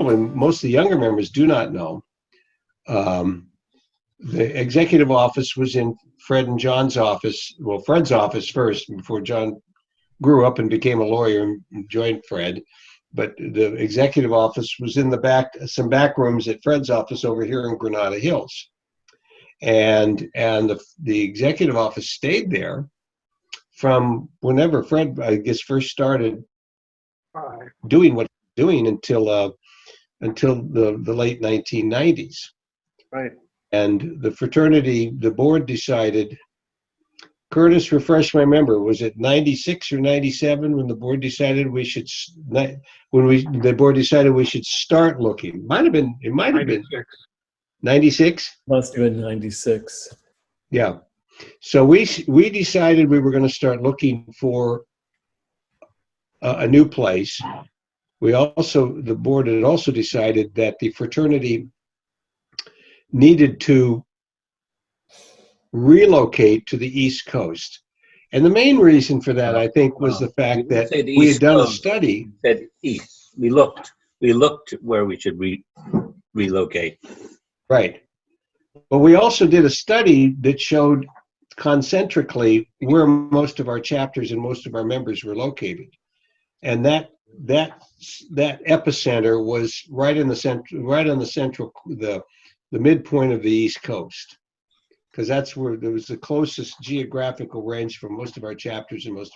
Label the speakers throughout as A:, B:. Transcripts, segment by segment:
A: probably most of the younger members do not know, the executive office was in Fred and John's office. Well, Fred's office first, before John grew up and became a lawyer and joined Fred. But the executive office was in the back, some back rooms at Fred's office over here in Granada Hills. And the executive office stayed there from whenever Fred, I guess, first started doing what he was doing until the late 1990s.
B: Right.
A: And the fraternity, the board decided, Curtis, refresh my memory, was it 96 or 97 when the board decided we should, the board decided we should start looking? It might have been 96?
C: Must have been 96.
A: Yeah. So we decided we were going to start looking for a new place. The board had also decided that the fraternity needed to relocate to the East Coast. And the main reason for that, I think, was the fact that we had done a study.
D: Said east. We looked where we should relocate.
A: Right. But we also did a study that showed concentrically where most of our chapters and most of our members were located. And that epicenter was right in the center, the midpoint of the East Coast, because that's where there was the closest geographical range for most of our chapters and most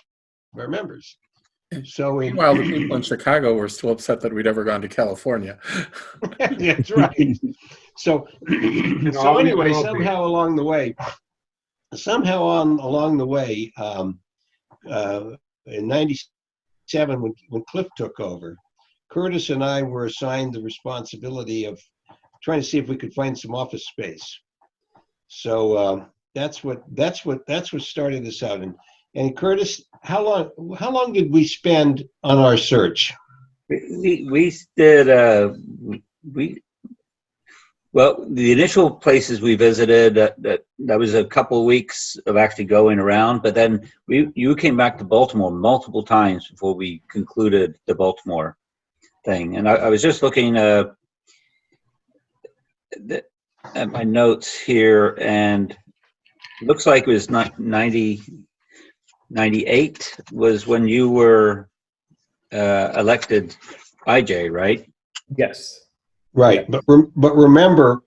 A: of our members. So
E: meanwhile, the people in Chicago were still upset that we'd ever gone to California.
A: That's right. So anyway, somehow along the way, in 97, when Cliff took over, Curtis and I were assigned the responsibility of trying to see if we could find some office space. So that's what started this out. And Curtis, how long did we spend on our search?
D: We did well, the initial places we visited, that was a couple of weeks of actually going around, but then you came back to Baltimore multiple times before we concluded the Baltimore thing. And I was just looking at my notes here, and it looks like it was 98 was when you were elected IJ, right?
C: Yes.
A: Right, but remember,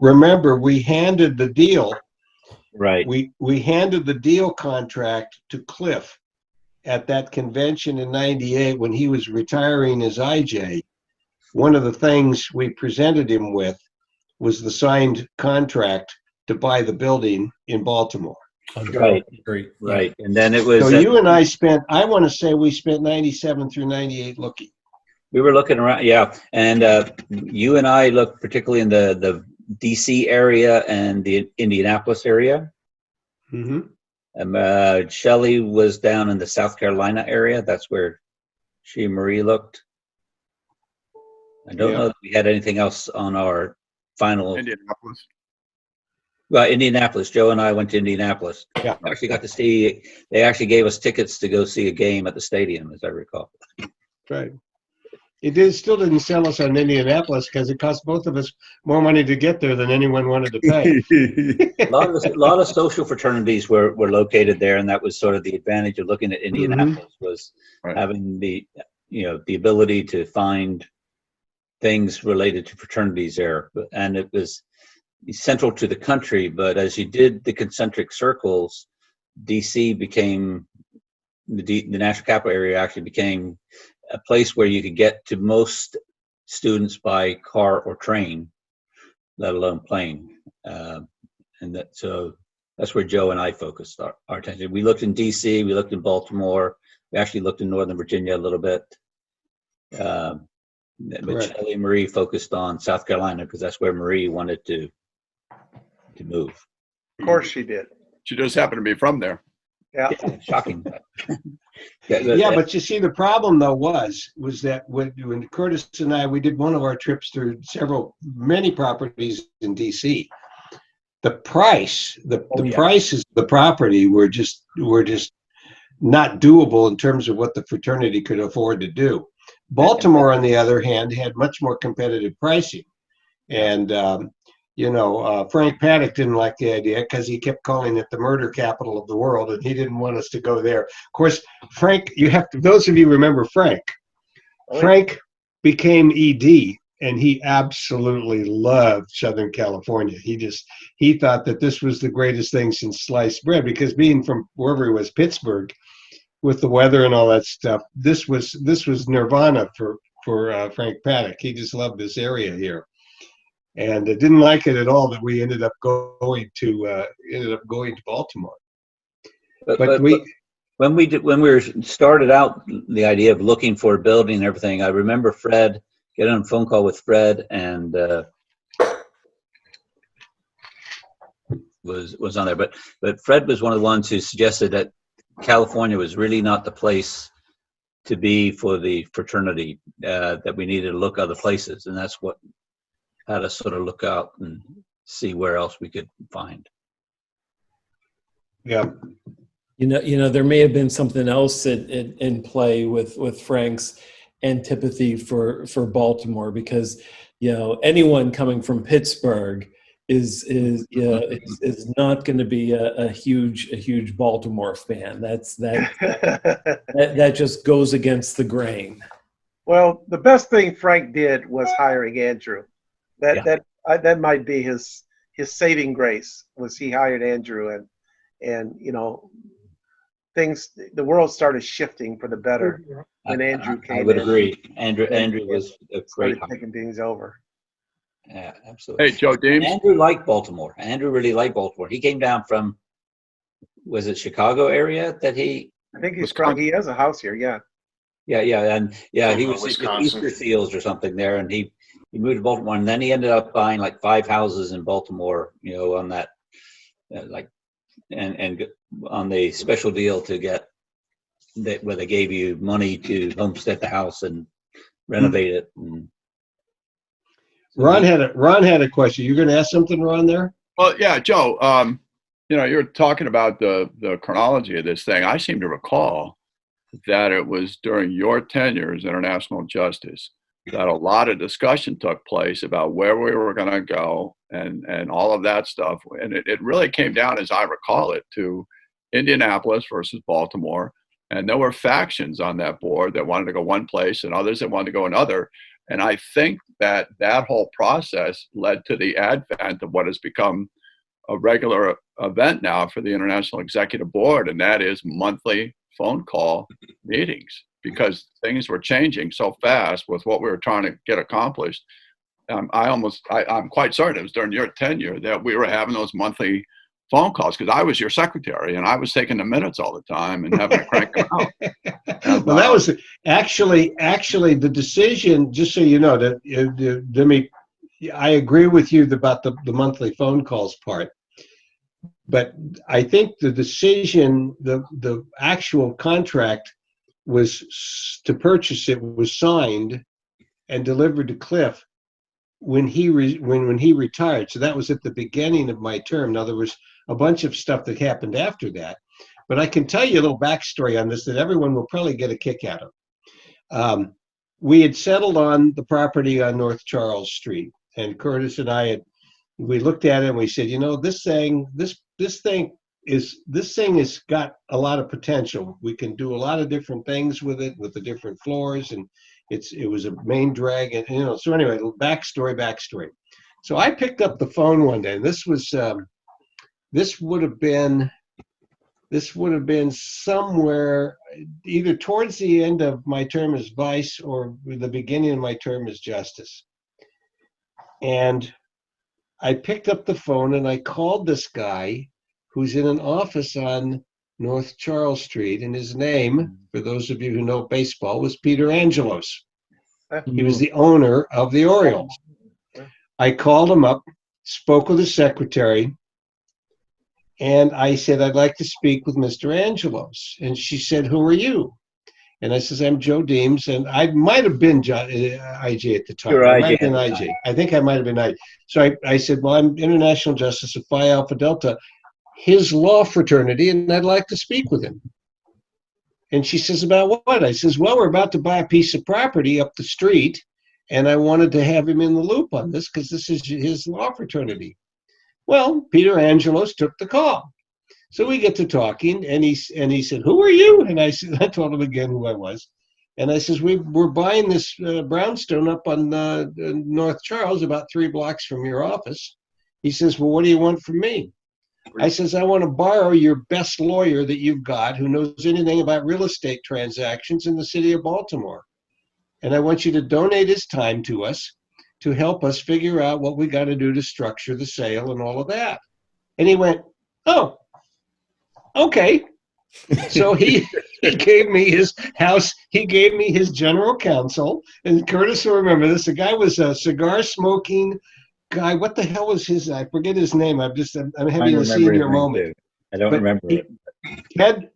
A: we handed the deal.
D: Right.
A: We handed the deal contract to Cliff at that convention in '98 when he was retiring as IJ. One of the things we presented him with was the signed contract to buy the building in Baltimore.
D: Right. Right. And then it was.
A: So you and I want to say we spent 97 through 98 looking.
D: We were looking around, yeah, and you and I looked particularly in the DC area and the Indianapolis area.
A: Mm-hmm.
D: Shelley was down in the South Carolina area. That's where she and Marie looked. I don't know that we had anything else on our final.
B: Indianapolis.
D: Well, Indianapolis. Joe and I went to Indianapolis.
A: Yeah.
D: Actually got to see. They actually gave us tickets to go see a game at the stadium, as I recall.
A: Right. Still didn't sell us on Indianapolis because it cost both of us more money to get there than anyone wanted to pay.
D: A lot of social fraternities were located there, and that was sort of the advantage of looking at Indianapolis, was having the ability to find things related to fraternities there, and it was central to the country. But as you did the concentric circles, DC became the national capital area actually became a place where you could get to most students by car or train, let alone plane. And so that's where Joe and I focused our attention. We looked in DC, we looked in Baltimore, we actually looked in Northern Virginia a little bit. But Shelley and Marie focused on South Carolina because that's where Marie wanted to move.
B: Of course she did.
E: She just happened to be from there.
B: Yeah.
D: Shocking.
A: But you see, the problem though was that when Curtis and I, we did one of our trips through many properties in DC. The prices of the property were just not doable in terms of what the fraternity could afford to do. Baltimore, on the other hand, had much more competitive pricing. And, Frank Paddock didn't like the idea because he kept calling it the murder capital of the world, and he didn't want us to go there. Of course, Frank, those of you remember Frank. Frank became ED, and he absolutely loved Southern California. He thought that this was the greatest thing since sliced bread, because being from wherever he was, Pittsburgh, with the weather and all that stuff, this was nirvana for Frank Paddock. He just loved this area here, and didn't like it at all that we ended up going to Baltimore. But
D: when we started out the idea of looking for a building and everything, I remember Fred getting on a phone call with Fred, and was on there. But Fred was one of the ones who suggested that California was really not the place to be for the fraternity, that we needed to look other places, and that's what had us sort of look out and see where else we could find.
A: Yeah.
C: There may have been something else in play with Frank's antipathy for Baltimore, because anyone coming from Pittsburgh is not going to be a huge Baltimore fan. That just goes against the grain.
B: Well, the best thing Frank did was hiring Andrew. That might be his saving grace, was he hired Andrew, and the world started shifting for the better when Andrew came in.
D: I would agree. Andrew was a great
B: started taking things over.
D: Yeah, absolutely.
F: Hey, Joe Deems.
D: Andrew liked Baltimore. Andrew really liked Baltimore. He came down from, was it Chicago area that he?
B: I think he has a house here. Yeah.
D: Yeah, he was at Easter Seals or something there, and he moved to Baltimore, and then he ended up buying like 5 houses in Baltimore, on that, and on the special deal to get that, where they gave you money to homestead the house and renovate it. And
A: Ron had a question. You're going to ask something, Ron, there?
F: Well, yeah, Joe, you're talking about the chronology of this thing. I seem to recall that it was during your tenure as International Justice that a lot of discussion took place about where we were going to go and all of that stuff. And it really came down, as I recall it, to Indianapolis versus Baltimore. And there were factions on that board that wanted to go one place and others that wanted to go another. And I think that whole process led to the advent of what has become a regular event now for the International Executive Board, and that is monthly phone call meetings, because things were changing so fast with what we were trying to get accomplished. I'm quite certain it was during your tenure that we were having those monthly phone calls, because I was your secretary and I was taking the minutes all the time and having to crank them out.
A: Well, that was actually the decision. Just so you know, I agree with you about the monthly phone calls part, but I think the decision, the actual contract was to purchase it was signed and delivered to Cliff when he retired. So that was at the beginning of my term. Now there was a bunch of stuff that happened after that, but I can tell you a little backstory on this that everyone will probably get a kick out of. We had settled on the property on North Charles Street, and Curtis and I we looked at it and we said, this thing has got a lot of potential. We can do a lot of different things with it, with the different floors, and it was a main drag, and so anyway, backstory. So I picked up the phone one day, and this would have been somewhere either towards the end of my term as vice or the beginning of my term as justice. And I picked up the phone and I called this guy who's in an office on North Charles Street, and his name, for those of you who know baseball, was Peter Angelos. He was the owner of the Orioles. I called him up, spoke with his secretary, and I said, I'd like to speak with Mr. Angelos. And she said, who are you? And I says, I'm Joe Deems, and I might have been IJ at the time.
D: You're
A: I might
D: IJ
A: have been IJ. I think I might have been IJ. So I said, well, I'm International Justice of Phi Alpha Delta, his law fraternity, and I'd like to speak with him. And she says, about what? I says, well, we're about to buy a piece of property up the street, and I wanted to have him in the loop on this because this is his law fraternity. Well, Peter Angelos took the call. So we get to talking, and he said, who are you? And I told him again who I was. And I says, we're buying this brownstone up on North Charles, about 3 blocks from your office. He says, well, what do you want from me? I says, I want to borrow your best lawyer that you've got who knows anything about real estate transactions in the city of Baltimore. And I want you to donate his time to us to help us figure out what we got to do to structure the sale and all of that. And he went, oh, okay. So he gave me his house. He gave me his general counsel. And Curtis will remember this. The guy was a cigar smoking guy. What the hell was his? I forget his name. I'm having a senior moment.
D: I don't remember it.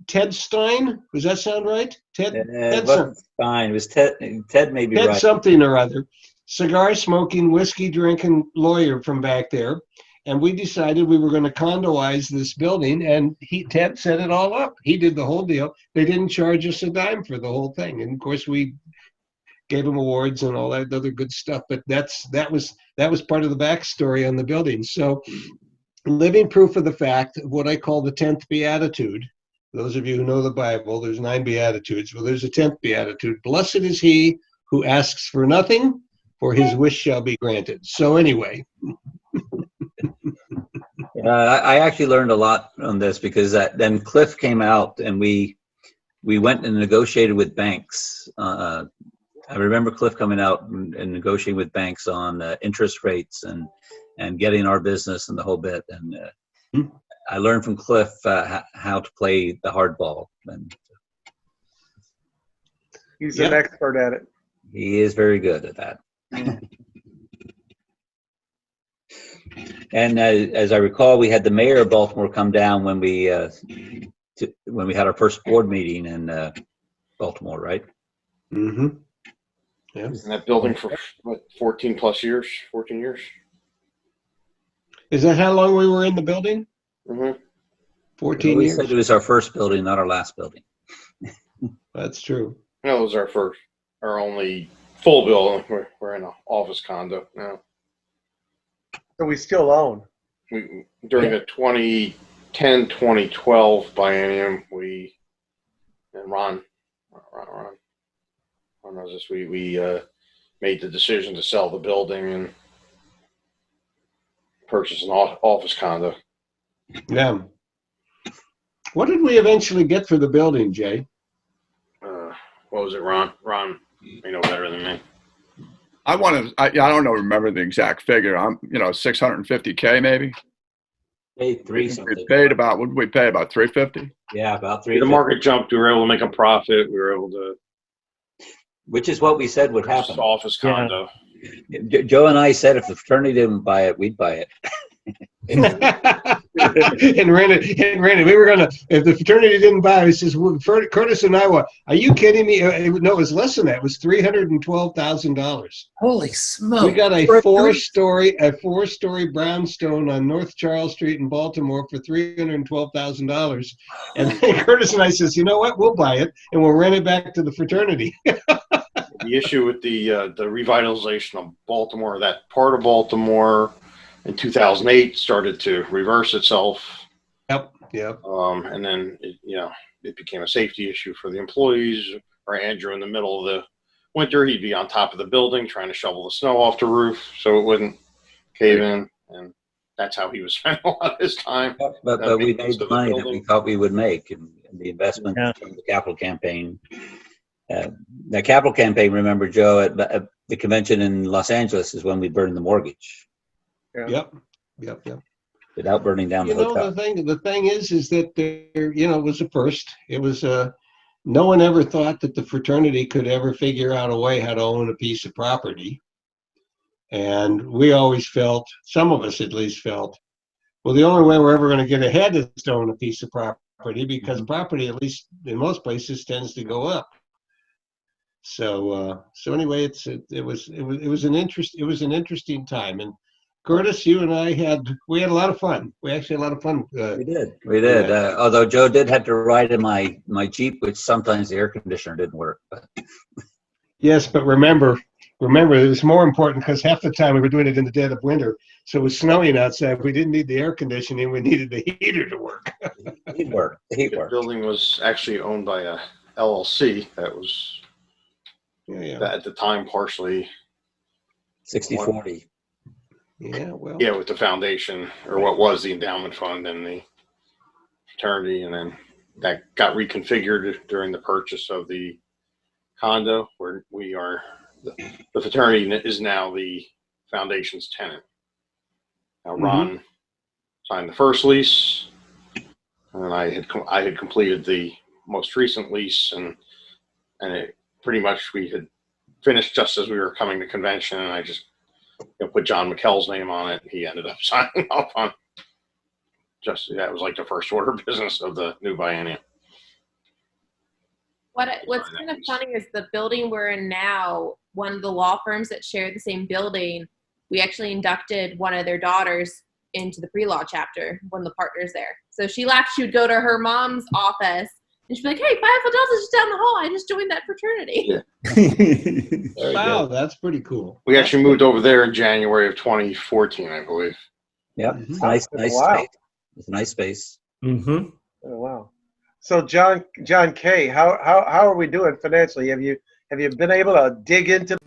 A: Ted Stein. Does that sound right?
D: It wasn't Stein. It was Ted. Ted may be
A: Ted
D: right.
A: something or other. Cigar smoking, whiskey drinking lawyer from back there. And we decided we were going to condoize this building, and Ted set it all up. He did the whole deal. They didn't charge us a dime for the whole thing. And of course, we gave him awards and all that other good stuff. But that was part of the backstory on the building. So, living proof of the fact of what I call the 10th beatitude. Those of you who know the Bible, there's 9 beatitudes. Well, there's a 10th beatitude. Blessed is he who asks for nothing, for his wish shall be granted. So anyway.
D: I actually learned a lot on this because then Cliff came out and we went and negotiated with banks. I remember Cliff coming out and negotiating with banks on interest rates and getting our business and the whole bit. And I learned from Cliff how to play the hardball. And
B: he's an expert at it.
D: He is very good at that. And as I recall, we had the mayor of Baltimore come down when we had our first board meeting in Baltimore, right?
A: Mm-hmm. Yeah.
G: He was in that building for what, 14 years.
A: Is that how long we were in the building?
G: Mm-hmm.
A: 14
D: We
A: years.
D: said it was our first building, not our last building.
A: That's true.
G: That was our only full building. We're in an office condo now.
B: So we still own.
G: During the 2010-2012 biennium, Ron knows this. We made the decision to sell the building and purchase an office condo.
A: Yeah. What did we eventually get for the building, Jay?
G: What was it, Ron? Ron, you know better than me.
F: I don't know, remember the exact figure. $650K maybe.
D: Paid
F: We paid about, what did we pay? About $350?
D: Yeah, about
G: The
D: $350.
G: market jumped. We were able to make a profit. We were able to
D: Which is what we said would
G: purchase
D: happen.
G: office condo.
D: Joe and I said if the fraternity didn't buy it, we'd buy it.
A: and rented. We were gonna, if the fraternity didn't buy it, he says, well, Curtis and I were, are you kidding me? No, it was less than that. It was $312,000.
C: Holy smoke!
A: We got a four-story brownstone on North Charles Street in Baltimore for $312,000. And then Curtis and I says, you know what? We'll buy it and we'll rent it back to the fraternity.
G: The issue with the revitalization of Baltimore, that part of Baltimore in 2008 started to reverse itself.
A: Yep.
G: And then it became a safety issue for the employees. Or Andrew, in the middle of the winter, he'd be on top of the building trying to shovel the snow off the roof so it wouldn't cave in, and that's how he was spending a lot of his time.
D: But we made the money that we thought we would make, and the investment from the capital campaign. The capital campaign, remember, Joe, at the convention in Los Angeles is when we burned the mortgage.
A: Yep.
D: Without burning down the hotel.
A: The thing is that there, it was a first. It was no one ever thought that the fraternity could ever figure out a way how to own a piece of property. And we always felt, some of us at least felt, well, the only way we're ever going to get ahead is to own a piece of property, because property, at least in most places, tends to go up. So anyway, it was an interesting time. And Curtis, you and I we had a lot of fun. We actually had a lot of fun.
D: We did. Although Joe did have to ride in my Jeep, which sometimes the air conditioner didn't work. But.
A: Yes, but remember, it was more important because half the time we were doing it in the dead of winter. So it was snowing outside. We didn't need the air conditioning. We needed the heater to work.
D: The heat worked. The heat
G: The
D: worked.
G: building was actually owned by a LLC that was at the time partially
D: 60/40.
A: Yeah, well.
G: Yeah, with the foundation, or what was the endowment fund and the fraternity, and then that got reconfigured during the purchase of the condo, where we are. The fraternity is now the foundation's tenant. Now Ron signed the first lease, and I had completed the most recent lease, and it pretty much we had finished just as we were coming to convention, and I just put John McKell's name on it. He ended up signing off on that was like the first order of business of the new biennium.
H: What's kind of funny is the building we're in now, one of the law firms that share the same building, we actually inducted one of their daughters into the pre-law chapter, one of the partners there. So she laughed. She would go to her mom's office and she'd be like, "Hey, Phi Alpha Delta's just down the hall. I just joined that fraternity."
A: Yeah. Wow, that's pretty cool.
G: We actually moved over there in January of 2014, I believe.
D: Yep. Nice
B: Wow.
D: space. It's a nice space.
C: Mm-hmm.
B: Oh, wow. So John K, how are we doing financially? Have you been able to dig into